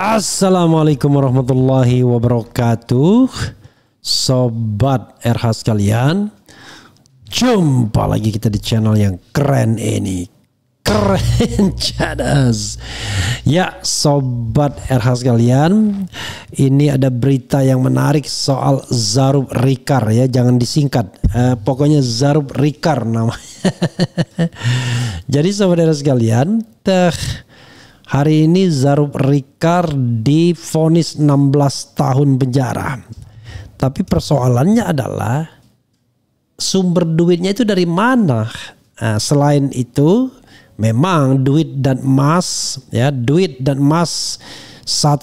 Assalamualaikum warahmatullahi wabarakatuh. Sobat RH sekalian, jumpa lagi kita di channel yang keren ini. Keren cadas. Ya Sobat RH sekalian, ini ada berita yang menarik soal Zarub Rikar ya. Jangan disingkat, pokoknya Zarub Rikar namanya. Jadi Sobat RH sekalian, hari ini Zarub Rikar divonis 16 tahun penjara. Tapi persoalannya adalah sumber duitnya itu dari mana? Selain itu, memang duit dan emas 1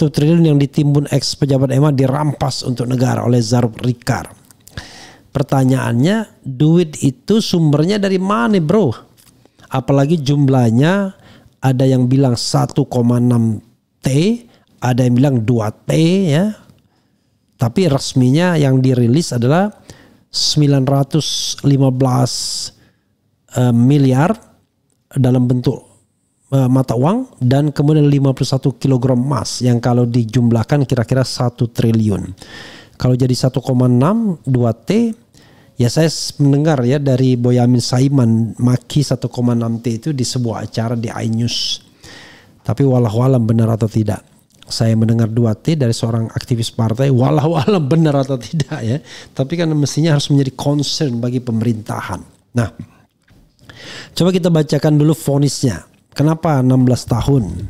triliun yang ditimbun ex pejabat EMA dirampas untuk negara oleh Zarub Rikar. Pertanyaannya, duit itu sumbernya dari mana, bro? Apalagi jumlahnya ada yang bilang 1,6 T, ada yang bilang 2 T ya. Tapi resminya yang dirilis adalah 915 miliar dalam bentuk mata uang dan kemudian 51 kg emas yang kalau dijumlahkan kira-kira 1 triliun. Kalau jadi 1,6 2 T, ya saya mendengar ya dari Boyamin Saiman maki 1,6 T itu di sebuah acara di iNews. Tapi wallahualam benar atau tidak. Saya mendengar 2 T dari seorang aktivis partai, wallahualam benar atau tidak ya. Tapi kan mestinya harus menjadi concern bagi pemerintahan. Nah, coba kita bacakan dulu vonisnya. Kenapa 16 tahun?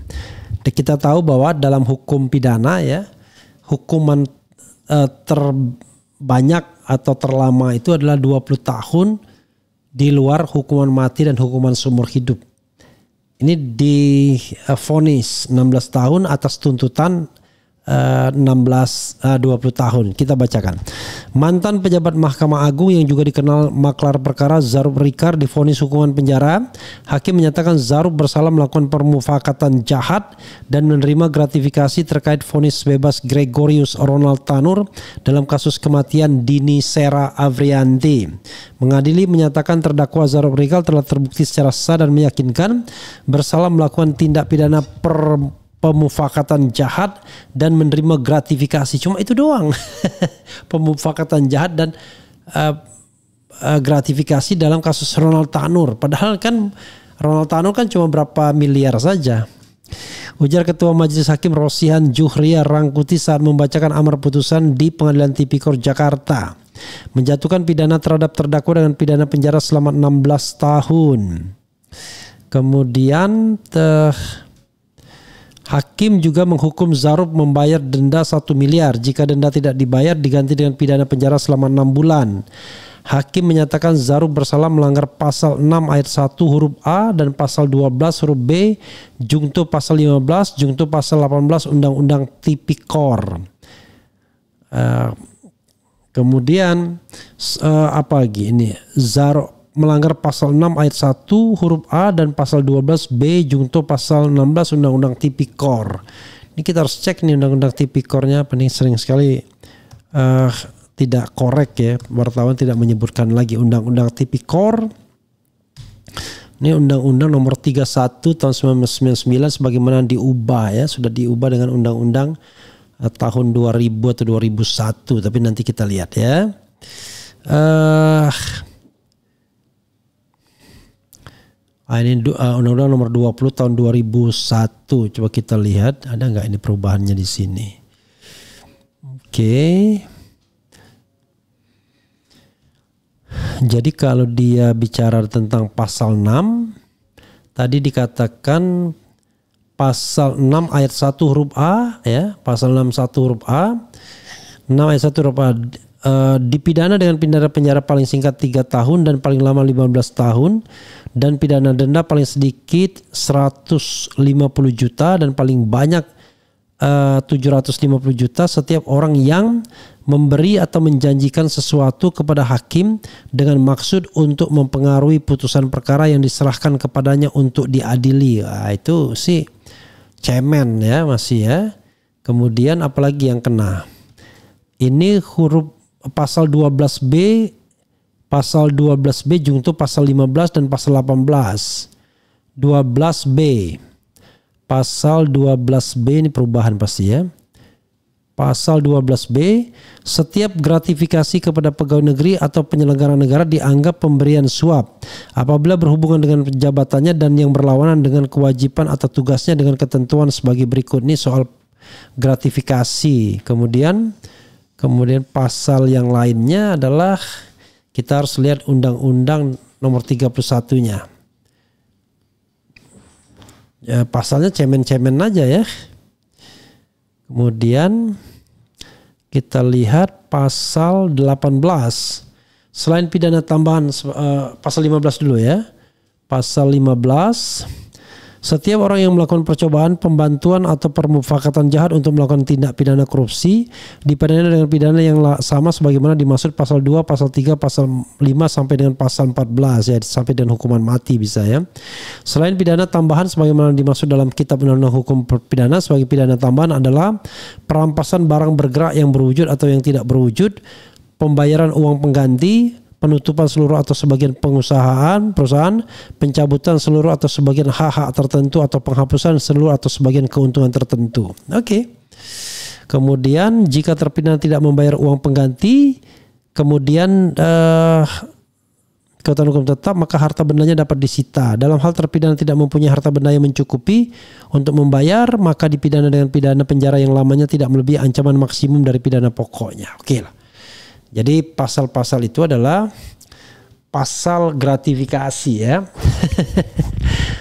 Kita tahu bahwa dalam hukum pidana ya, hukuman terbanyak atau terlama itu adalah 20 tahun di luar hukuman mati dan hukuman seumur hidup. Ini divonis 16 tahun atas tuntutan 20 tahun. Kita bacakan. Mantan pejabat Mahkamah Agung yang juga dikenal maklar perkara Zarub Rikar divonis hukuman penjara. Hakim menyatakan Zarub bersalah melakukan permufakatan jahat dan menerima gratifikasi terkait vonis bebas Gregorius Ronald Tanur dalam kasus kematian Dini Sera Avrianti. Mengadili menyatakan terdakwa Zarub Rikar telah terbukti secara sah dan meyakinkan bersalah melakukan tindak pidana pemufakatan jahat dan menerima gratifikasi. Cuma itu doang. Pemufakatan jahat dan gratifikasi dalam kasus Ronald Tanur. Padahal kan Ronald Tanur kan cuma berapa miliar saja. Ujar Ketua Majelis Hakim Rosihan Juhriya Rangkuti saat membacakan amar putusan di Pengadilan Tipikor Jakarta. Menjatuhkan pidana terhadap terdakwa dengan pidana penjara selama 16 tahun. Kemudian Hakim juga menghukum Zarub membayar denda 1 miliar. Jika denda tidak dibayar diganti dengan pidana penjara selama 6 bulan. Hakim menyatakan Zarub bersalah melanggar pasal 6 ayat 1 huruf A dan pasal 12 huruf B, jungto pasal 15, jungto pasal 18 Undang-Undang Tipikor. Kemudian apa lagi ini? Zarub melanggar pasal 6 ayat 1 huruf A dan pasal 12 B jungto pasal 16 Undang-Undang Tipikor. Ini kita harus cek nih Undang-Undang Tipikornya, pening sering sekali tidak korek ya. Wartawan tidak menyebutkan lagi Undang-Undang Tipikor. Ini Undang-Undang nomor 31 tahun 1999 sebagaimana diubah ya, sudah diubah dengan Undang-Undang tahun 2000 atau 2001, tapi nanti kita lihat ya. Ini Undang-Undang nomor 20 tahun 2001. Coba kita lihat ada nggak ini perubahannya di sini. Oke. Jadi kalau dia bicara tentang pasal 6, tadi dikatakan pasal 6 ayat 1 huruf A ya, pasal 6 1 huruf A. 6 ayat 1 huruf A dipidana dengan pidana penjara paling singkat 3 tahun dan paling lama 15 tahun dan pidana denda paling sedikit 150 juta dan paling banyak 750 juta setiap orang yang memberi atau menjanjikan sesuatu kepada hakim dengan maksud untuk mempengaruhi putusan perkara yang diserahkan kepadanya untuk diadili. Itu sih cemen ya masih ya. Kemudian apalagi yang kena? Ini huruf pasal 12B, pasal 12B jungto pasal 15 dan pasal 18. 12B. Pasal 12B ini perubahan pasti ya. Pasal 12B, setiap gratifikasi kepada pegawai negeri atau penyelenggara negara dianggap pemberian suap apabila berhubungan dengan jabatannya dan yang berlawanan dengan kewajiban atau tugasnya dengan ketentuan sebagai berikut. Ini soal gratifikasi. Kemudian pasal yang lainnya adalah kita harus lihat Undang-Undang nomor 31-nya. Ya, pasalnya cemen-cemen aja ya. Kemudian kita lihat pasal 18. Selain pidana tambahan, pasal 15 dulu ya. Pasal 15, setiap orang yang melakukan percobaan, pembantuan atau permufakatan jahat untuk melakukan tindak pidana korupsi dipidana dengan pidana yang sama sebagaimana dimaksud pasal 2, pasal 3, pasal 5 sampai dengan pasal 14 ya, sampai dengan hukuman mati bisa ya. Selain pidana tambahan sebagaimana dimaksud dalam Kitab Undang-Undang Hukum Pidana, sebagai pidana tambahan adalah perampasan barang bergerak yang berwujud atau yang tidak berwujud, pembayaran uang pengganti, penutupan seluruh atau sebagian perusahaan, pencabutan seluruh atau sebagian hak-hak tertentu atau penghapusan seluruh atau sebagian keuntungan tertentu. Oke. Kemudian jika terpidana tidak membayar uang pengganti, kemudian kekuatan hukum tetap, maka harta bendanya dapat disita. Dalam hal terpidana tidak mempunyai harta benda yang mencukupi untuk membayar, maka dipidana dengan pidana penjara yang lamanya tidak melebihi ancaman maksimum dari pidana pokoknya. Oke lah. Jadi pasal-pasal itu adalah pasal gratifikasi ya.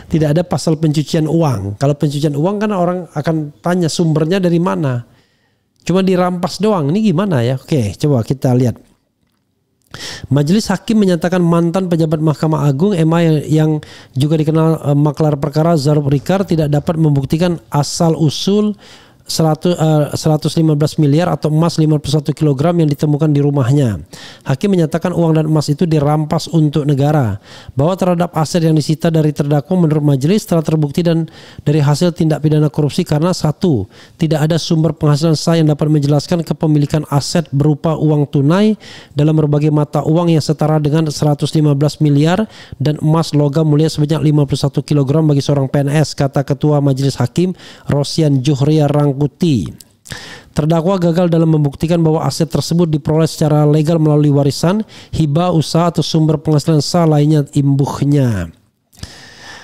Tidak ada pasal pencucian uang. Kalau pencucian uang kan orang akan tanya sumbernya dari mana. Cuma dirampas doang. Ini gimana ya? Oke, coba kita lihat. Majelis Hakim menyatakan mantan pejabat Mahkamah Agung MA yang juga dikenal maklar perkara Zarub Rikar tidak dapat membuktikan asal usul 115 miliar atau emas 51 kg yang ditemukan di rumahnya. Hakim menyatakan uang dan emas itu dirampas untuk negara. Bahwa terhadap aset yang disita dari terdakwa menurut majelis telah terbukti dan dari hasil tindak pidana korupsi karena 1. Tidak ada sumber penghasilan sah yang dapat menjelaskan kepemilikan aset berupa uang tunai dalam berbagai mata uang yang setara dengan 115 miliar dan emas logam mulia sebanyak 51 kg bagi seorang PNS, kata Ketua Majelis Hakim Rosian Juhria Rangkuti. Terdakwa gagal dalam membuktikan bahwa aset tersebut diperoleh secara legal melalui warisan, hibah, usaha atau sumber penghasilan sah lainnya imbuhnya.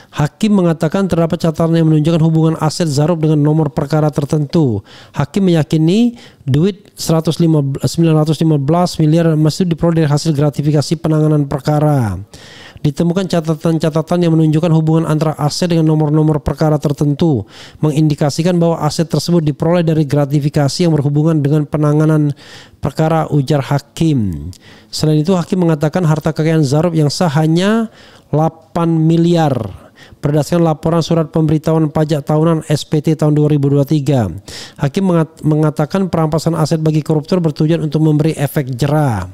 Hakim mengatakan terdapat catatan yang menunjukkan hubungan aset Zarub dengan nomor perkara tertentu. Hakim meyakini duit 915 miliar emas itu diperoleh dari hasil gratifikasi penanganan perkara. Ditemukan catatan-catatan yang menunjukkan hubungan antara aset dengan nomor-nomor perkara tertentu, mengindikasikan bahwa aset tersebut diperoleh dari gratifikasi yang berhubungan dengan penanganan perkara, ujar Hakim. Selain itu, Hakim mengatakan harta kekayaan Zarub yang sah hanya 8 miliar berdasarkan laporan surat pemberitahuan pajak tahunan SPT tahun 2023. Hakim mengatakan perampasan aset bagi koruptor bertujuan untuk memberi efek jera.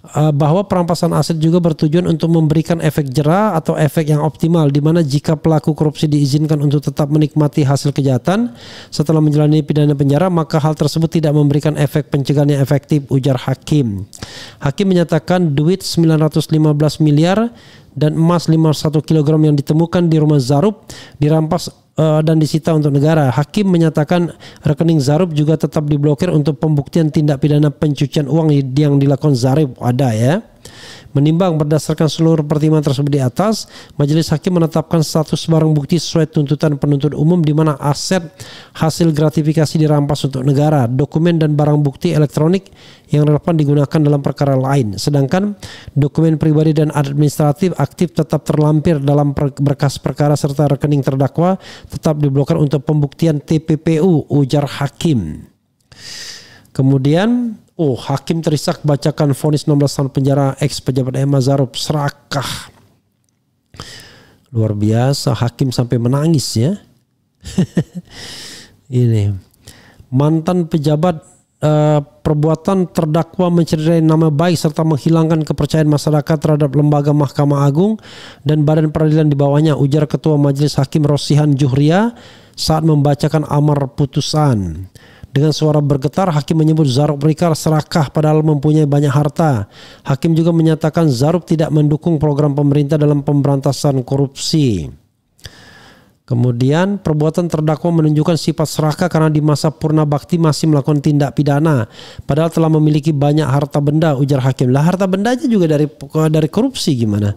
Bahwa perampasan aset juga bertujuan untuk memberikan efek jera atau efek yang optimal, di mana jika pelaku korupsi diizinkan untuk tetap menikmati hasil kejahatan setelah menjalani pidana penjara, maka hal tersebut tidak memberikan efek pencegahan yang efektif, ujar Hakim. Hakim menyatakan duit 915 miliar dan emas 51 kg yang ditemukan di rumah Zarub dirampas dan disita untuk negara. Hakim menyatakan rekening Zarub juga tetap diblokir untuk pembuktian tindak pidana pencucian uang yang dilakukan Zarub. Ada ya. Menimbang berdasarkan seluruh pertimbangan tersebut di atas, Majelis Hakim menetapkan status barang bukti sesuai tuntutan penuntut umum, di mana aset hasil gratifikasi dirampas untuk negara, dokumen dan barang bukti elektronik yang relevan digunakan dalam perkara lain. Sedangkan dokumen pribadi dan administratif aktif tetap terlampir dalam berkas perkara serta rekening terdakwa tetap diblokir untuk pembuktian TPPU, ujar Hakim. Kemudian Hakim terisak bacakan vonis 16 tahun penjara ex pejabat MA Zarub serakah. Luar biasa, Hakim sampai menangis ya. Ini mantan pejabat perbuatan terdakwa mencederai nama baik serta menghilangkan kepercayaan masyarakat terhadap lembaga Mahkamah Agung dan badan peradilan di bawahnya, ujar Ketua Majelis Hakim Rosihan Juhria saat membacakan amar putusan. Dengan suara bergetar, Hakim menyebut Zarub Rikar serakah padahal mempunyai banyak harta. Hakim juga menyatakan Zarub tidak mendukung program pemerintah dalam pemberantasan korupsi. Kemudian perbuatan terdakwa menunjukkan sifat serakah karena di masa purna bakti masih melakukan tindak pidana. Padahal telah memiliki banyak harta benda, ujar hakim. Lah harta bendanya juga dari korupsi gimana?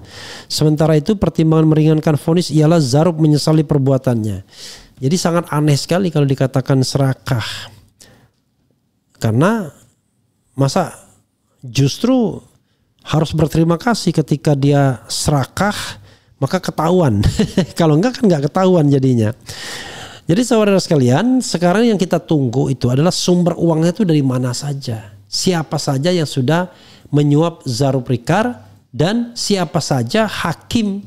Sementara itu pertimbangan meringankan vonis ialah Zarub menyesali perbuatannya. Jadi sangat aneh sekali kalau dikatakan serakah. Karena masa justru harus berterima kasih ketika dia serakah, maka ketahuan. Kalau enggak kan enggak ketahuan jadinya. Jadi saudara sekalian, sekarang yang kita tunggu itu adalah sumber uangnya itu dari mana saja. Siapa saja yang sudah menyuap Zarub Rikar dan siapa saja hakim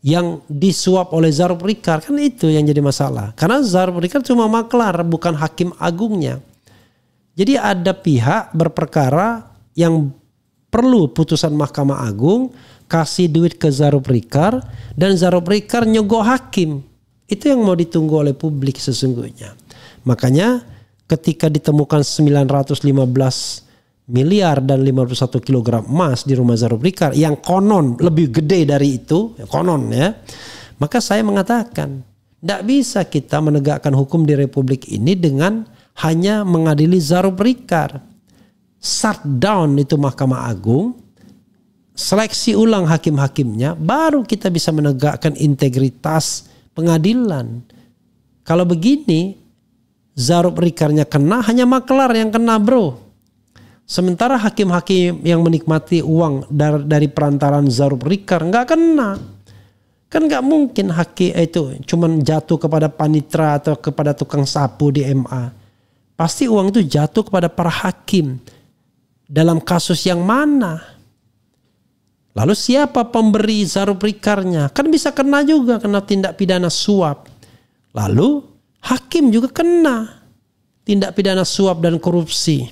yang disuap oleh Zarub Rikar. Kan itu yang jadi masalah. Karena Zarub Rikar cuma maklar, bukan hakim agungnya. Jadi ada pihak berperkara yang perlu putusan Mahkamah Agung, kasih duit ke Zarub Rikar, dan Zarub Rikar nyogok hakim. Itu yang mau ditunggu oleh publik sesungguhnya. Makanya ketika ditemukan 915 miliar dan 51 kilogram emas di rumah Zarub Rikar yang konon lebih gede dari itu, konon ya, maka saya mengatakan tidak bisa kita menegakkan hukum di Republik ini dengan hanya mengadili Zarub Rikar. Shutdown itu Mahkamah Agung, seleksi ulang hakim-hakimnya, baru kita bisa menegakkan integritas pengadilan. Kalau begini, Zarub Rikarnya kena, hanya maklar yang kena bro. Sementara hakim-hakim yang menikmati uang dari perantaran Zarub Rikar nggak kena. Kan nggak mungkin hakim itu cuman jatuh kepada panitra atau kepada tukang sapu di MA. Pasti uang itu jatuh kepada para hakim. Dalam kasus yang mana? Lalu siapa pemberi Zarub Rikarnya? Kan bisa kena juga, kena tindak pidana suap. Lalu hakim juga kena tindak pidana suap dan korupsi.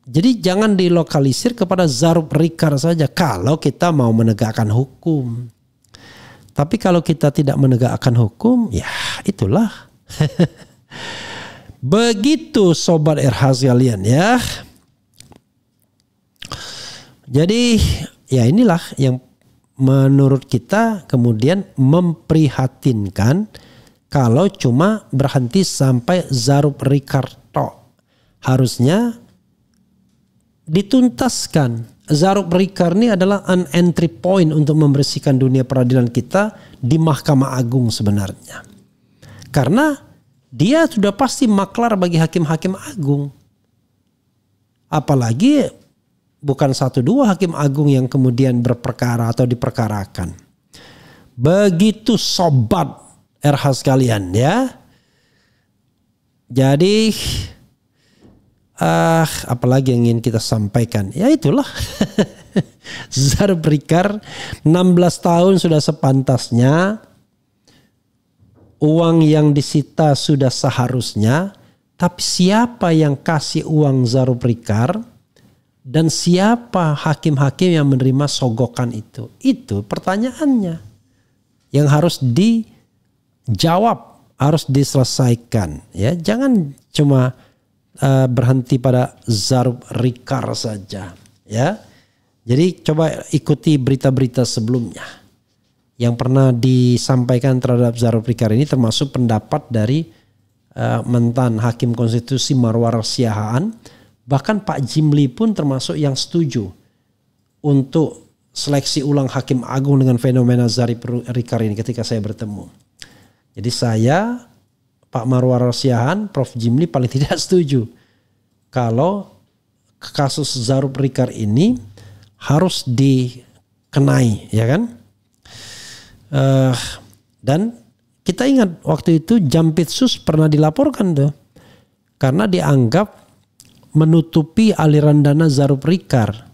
Jadi jangan dilokalisir kepada Zarub Rikar saja kalau kita mau menegakkan hukum. Tapi kalau kita tidak menegakkan hukum, ya itulah. Begitu sobat RH sekalian ya. Jadi ya inilah yang menurut kita kemudian memprihatinkan kalau cuma berhenti sampai Zarub Rikar tok. Harusnya dituntaskan. Zarub Rikar ini adalah an entry point untuk membersihkan dunia peradilan kita di Mahkamah Agung sebenarnya. Karena dia sudah pasti maklar bagi hakim-hakim agung. Apalagi bukan 1-2 hakim agung yang kemudian berperkara atau diperkarakan. Begitu sobat RH sekalian ya. Jadi apalagi yang ingin kita sampaikan? Ya itulah. Zarub Rikar 16 tahun sudah sepantasnya. Uang yang disita sudah seharusnya. Tapi siapa yang kasih uang Zarub Rikar? Dan siapa hakim-hakim yang menerima sogokan itu? Itu pertanyaannya. Yang harus dijawab, harus diselesaikan. Ya, jangan cuma berhenti pada Zarub Rikar saja. Ya, jadi coba ikuti berita-berita sebelumnya yang pernah disampaikan terhadap Zarub Rikar ini, termasuk pendapat dari mantan Hakim Konstitusi Marwar Siahaan. Bahkan Pak Jimli pun termasuk yang setuju untuk seleksi ulang Hakim Agung dengan fenomena Zarub Rikar ini ketika saya bertemu. Jadi saya, Pak Marwar Siahaan, Prof Jimli paling tidak setuju kalau kasus Zarub Rikar ini harus dikenai, ya kan? Dan kita ingat waktu itu Jampitsus pernah dilaporkan tuh karena dianggap menutupi aliran dana Zarub Rikar.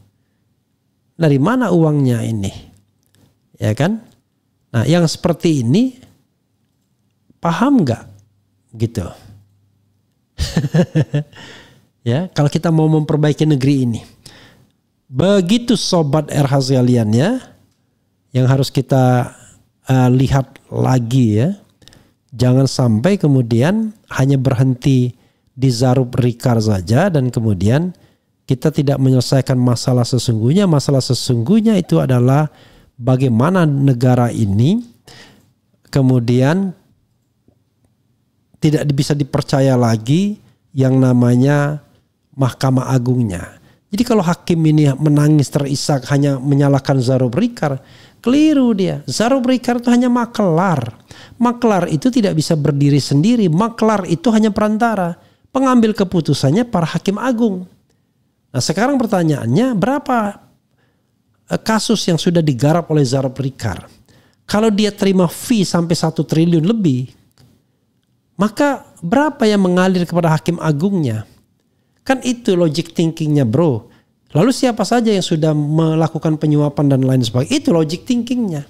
Dari mana uangnya ini? Ya kan? Nah, yang seperti ini paham nggak? Gitu. Ya, kalau kita mau memperbaiki negeri ini. Begitu sobat RH sekalian ya. Yang harus kita lihat lagi ya. Jangan sampai kemudian hanya berhenti di Zarub Rikar saja dan kemudian kita tidak menyelesaikan masalah sesungguhnya. Masalah sesungguhnya itu adalah bagaimana negara ini kemudian tidak bisa dipercaya lagi yang namanya Mahkamah Agungnya. Jadi kalau hakim ini menangis terisak hanya menyalahkan Zarobrikar, keliru dia. Zarobrikar itu hanya maklar. Maklar itu tidak bisa berdiri sendiri. Maklar itu hanya perantara. Pengambil keputusannya para hakim agung. Nah sekarang pertanyaannya, berapa kasus yang sudah digarap oleh Zarobrikar? Kalau dia terima fee sampai 1 triliun lebih, maka berapa yang mengalir kepada hakim agungnya? Kan itu logic thinkingnya bro. Lalu siapa saja yang sudah melakukan penyuapan dan lain sebagainya? Itu logic thinkingnya.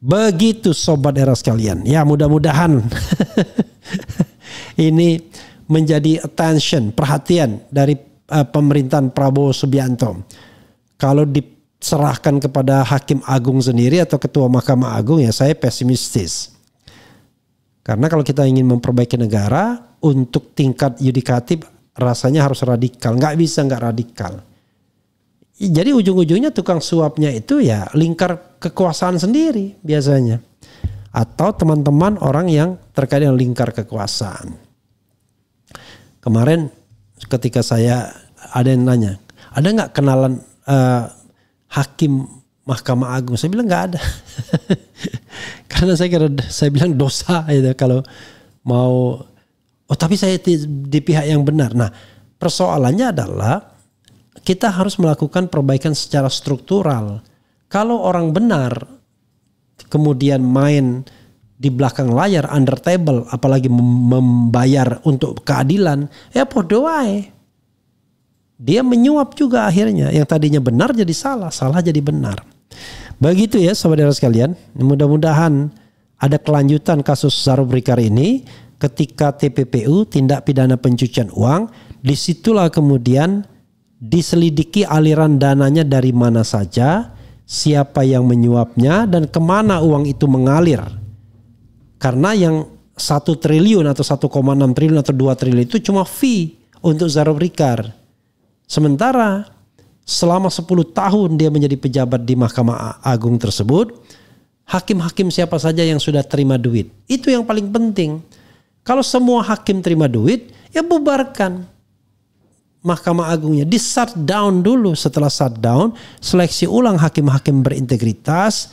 Begitu sobat era sekalian. Ya mudah-mudahan ini menjadi attention, perhatian dari pemerintahan Prabowo Subianto. Kalau diserahkan kepada hakim agung sendiri atau ketua Mahkamah Agung, ya saya pesimistis. Karena kalau kita ingin memperbaiki negara, untuk tingkat yudikatif rasanya harus radikal. Nggak bisa nggak radikal. Jadi ujung-ujungnya tukang suapnya itu ya lingkar kekuasaan sendiri biasanya. Atau teman-teman orang yang terkait dengan lingkar kekuasaan. Kemarin ketika saya ada yang nanya, ada nggak kenalan hakim Mahkamah Agung? Saya bilang nggak ada. Karena saya bilang dosa itu kalau mau. Oh tapi saya di pihak yang benar. Nah persoalannya adalah kita harus melakukan perbaikan secara struktural. Kalau orang benar kemudian main di belakang layar, under table, apalagi membayar untuk keadilan, ya podo wae. Dia menyuap juga akhirnya. Yang tadinya benar jadi salah, salah jadi benar. Begitu ya saudara sekalian. Mudah-mudahan ada kelanjutan kasus Zarobrikar ini. Ketika TPPU, tindak pidana pencucian uang, disitulah kemudian diselidiki aliran dananya dari mana saja, siapa yang menyuapnya, dan kemana uang itu mengalir. Karena yang 1 triliun atau 1,6 triliun atau 2 triliun itu cuma fee untuk Zarobrikar. Sementara selama 10 tahun dia menjadi pejabat di Mahkamah Agung tersebut, hakim-hakim siapa saja yang sudah terima duit. Itu yang paling penting. Kalau semua hakim terima duit, ya bubarkan Mahkamah Agungnya. Di shut down dulu. Setelah shut down, seleksi ulang hakim-hakim berintegritas.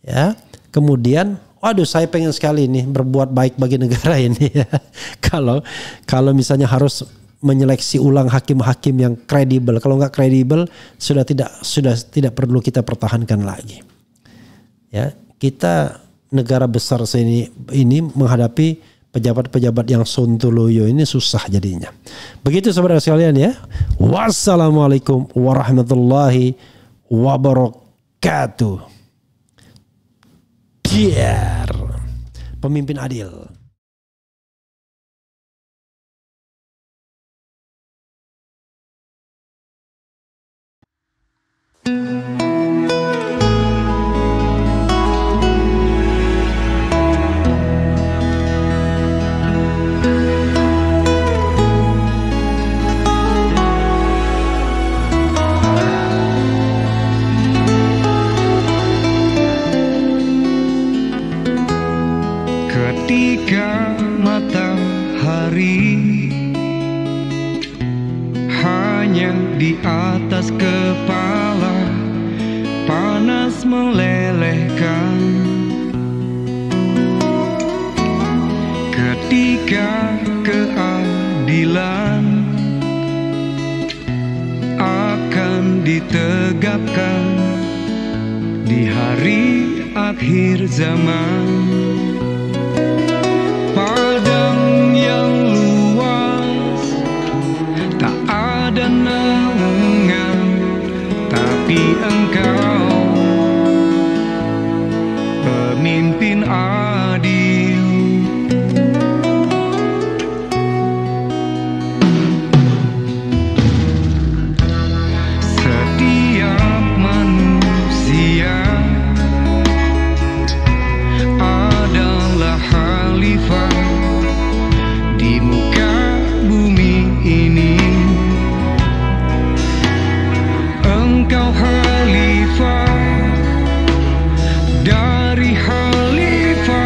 Ya, kemudian, waduh saya pengen sekali nih berbuat baik bagi negara ini. Kalau misalnya harus menyeleksi ulang hakim-hakim yang kredibel. Kalau nggak kredibel, sudah tidak perlu kita pertahankan lagi. Ya, kita negara besar ini menghadapi pejabat-pejabat yang sontoloyo ini susah jadinya. Begitu saudara sekalian ya. Wassalamualaikum warahmatullahi wabarakatuh. Dear pemimpin adil. Ketika matahari hanya di atas kepala, panas melelehkan. Ketika keadilan akan ditegakkan di hari akhir zaman. Padang yang luas tak ada naungan, tapi engkau pemimpin adil. Setiap manusia adalah khalifah di muka bumi ini. Engkau khalifah dari khalifah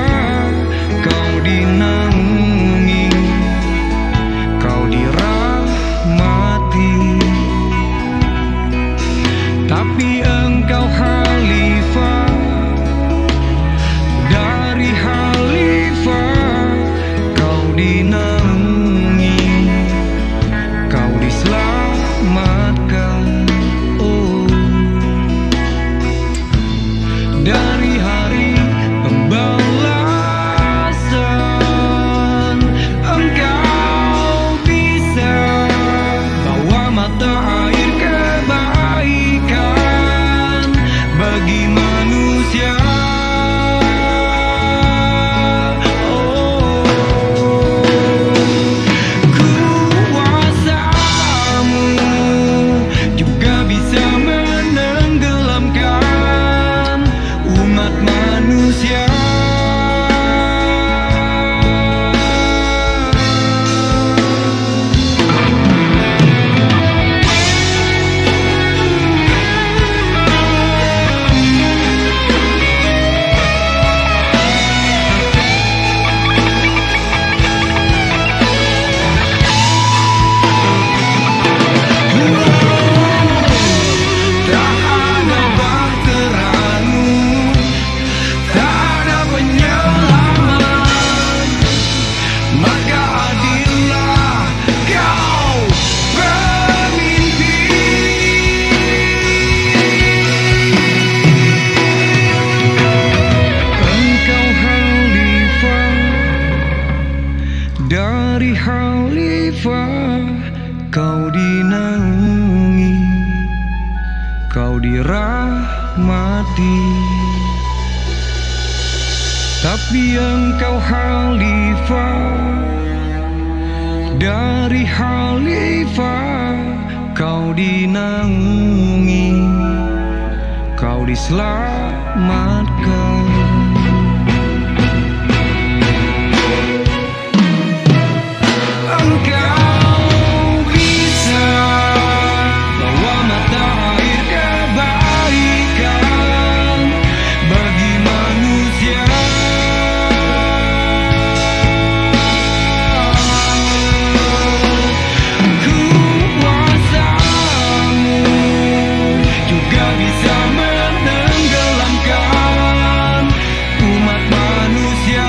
kau dinaungi, kau dirahmati. Tapi engkau khalifah dari khalifah, kau dinaungi, kau diselamatkan. Engkau bisa bawa mata air kebaikan bagi manusia. Kuasamu juga bisa menenggelamkan umat manusia.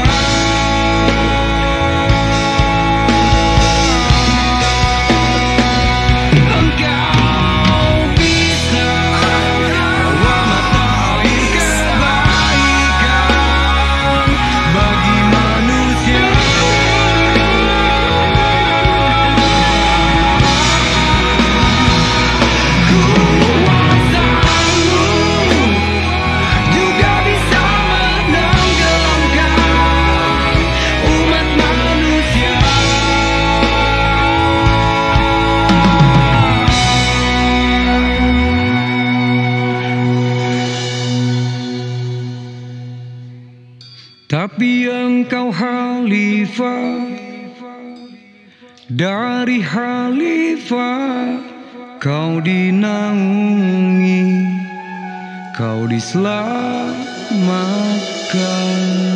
Tapi engkau khalifah dari khalifah, kau dinaungi, kau diselamatkan.